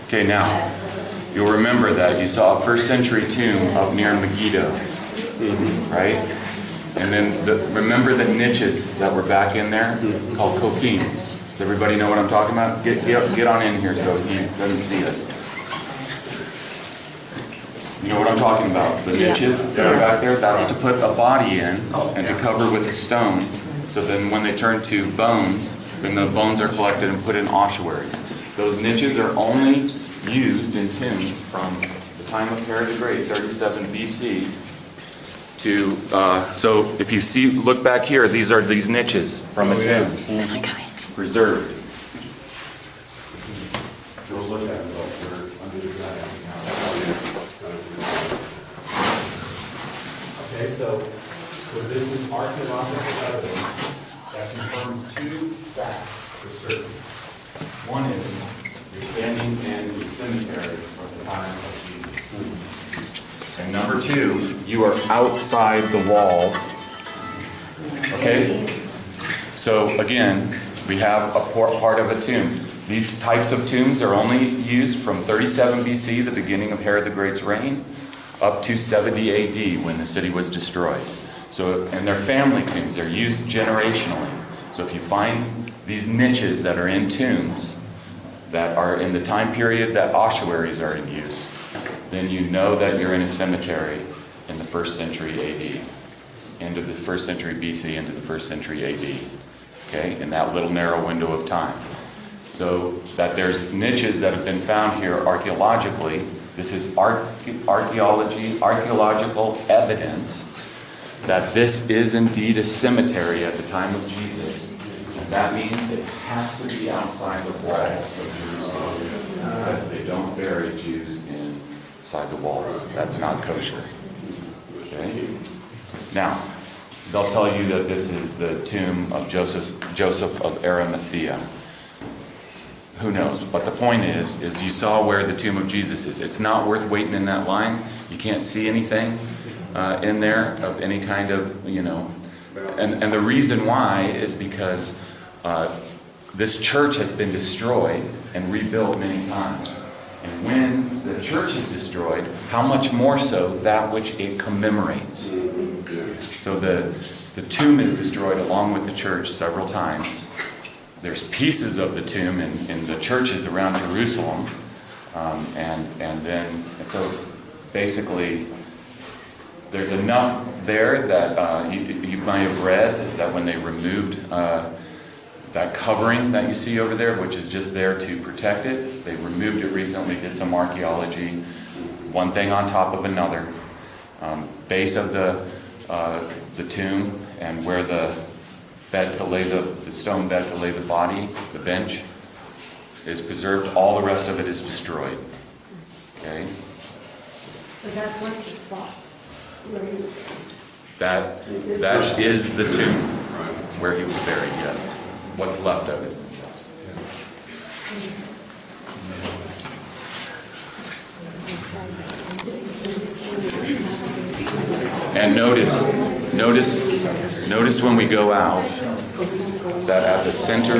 Okay, now, you'll remember that you saw a first century tomb up near Megiddo, right? And then remember the niches that were back in there called kokim. Does everybody know what I'm talking about? Get on in here so he doesn't see us. You know what I'm talking about? The niches that are back there, that's to put a body in and to cover with a stone. So then when they turn to bones, then the bones are collected and put in ossuaries. Those niches are only used in tombs from the time of Herod the Great, 37 BC, to, so if you see, look back here, these are these niches from a tomb, preserved. Go look at them, they're under the ground. Okay, so this is archaeological evidence that confirms two facts for certain. One is, you're standing in the cemetery from the time of Jesus. And number two, you are outside the wall. Okay? So again, we have a part of a tomb. These types of tombs are only used from 37 BC, the beginning of Herod the Great's reign, up to 70 AD when the city was destroyed. So, and they're family tombs, they're used generationally. So if you find these niches that are in tombs that are in the time period that ossuaries are in use, then you know that you're in a cemetery in the 1st century AD, end of the 1st century BC into the 1st century AD, okay, in that little narrow window of time. So that there's niches that have been found here archaeologically. This is archaeological evidence that this is indeed a cemetery at the time of Jesus. And that means it has to be outside the walls of Jerusalem, because they don't bury Jews inside the walls. That's not kosher. Okay? Now, they'll tell you that this is the tomb of Joseph of Arimathea. Who knows? But the point is you saw where the tomb of Jesus is. It's not worth waiting in that line. You can't see anything in there of any kind of, and the reason why is because this church has been destroyed and rebuilt many times. And when the church is destroyed, how much more so that which it commemorates. So the tomb is destroyed along with the church several times. There's pieces of the tomb in the churches around Jerusalem, so basically there's enough there that you might have read that when they removed that covering that you see over there, which is just there to protect it, they removed it recently, did some archaeology, one thing on top of another. Base of the tomb and where the bed to lay the stone bed to lay the body, the bench, is preserved. All the rest of it is destroyed. Okay? But that was the spot where he was buried. That is the tomb where he was buried, yes. What's left of it. And notice when we go out that at the center,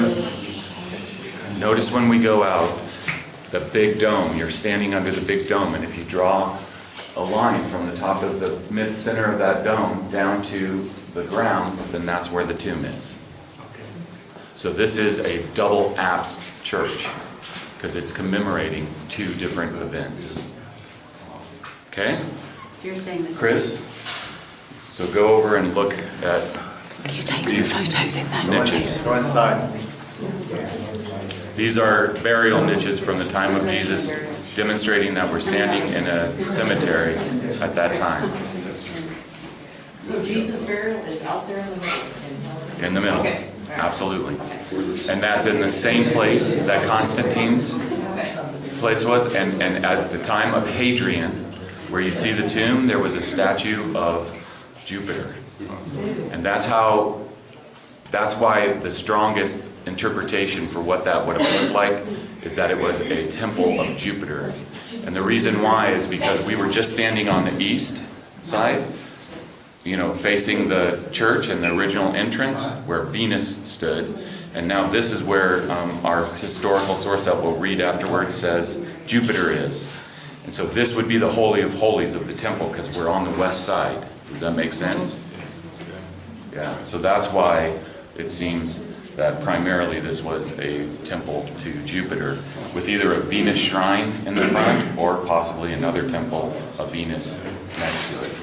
notice when we go out, the big dome, you're standing under the big dome, and if you draw a line from the top of the mid-center of that dome down to the ground, then that's where the tomb is. So this is a double apse church, because it's commemorating two different events. Okay? So you're saying this, Chris? So go over and look at you take some photos in there. niches. Go inside. These are burial niches from the time of Jesus, demonstrating that we're standing in a cemetery at that time. So Jesus' burial is out there in the middle? In the middle. Okay. Absolutely. And that's in the same place that Constantine's place was. And at the time of Hadrian, where you see the tomb, there was a statue of Jupiter. And that's why the strongest interpretation for what that would have looked like is that it was a temple of Jupiter. And the reason why is because we were just standing on the east side, facing the church and the original entrance where Venus stood. And now this is where our historical source that we'll read afterwards says Jupiter is. And so this would be the Holy of Holies of the temple because we're on the west side. Does that make sense? Yeah, so that's why it seems that primarily this was a temple to Jupiter with either a Venus shrine in the front or possibly another temple of Venus next to it.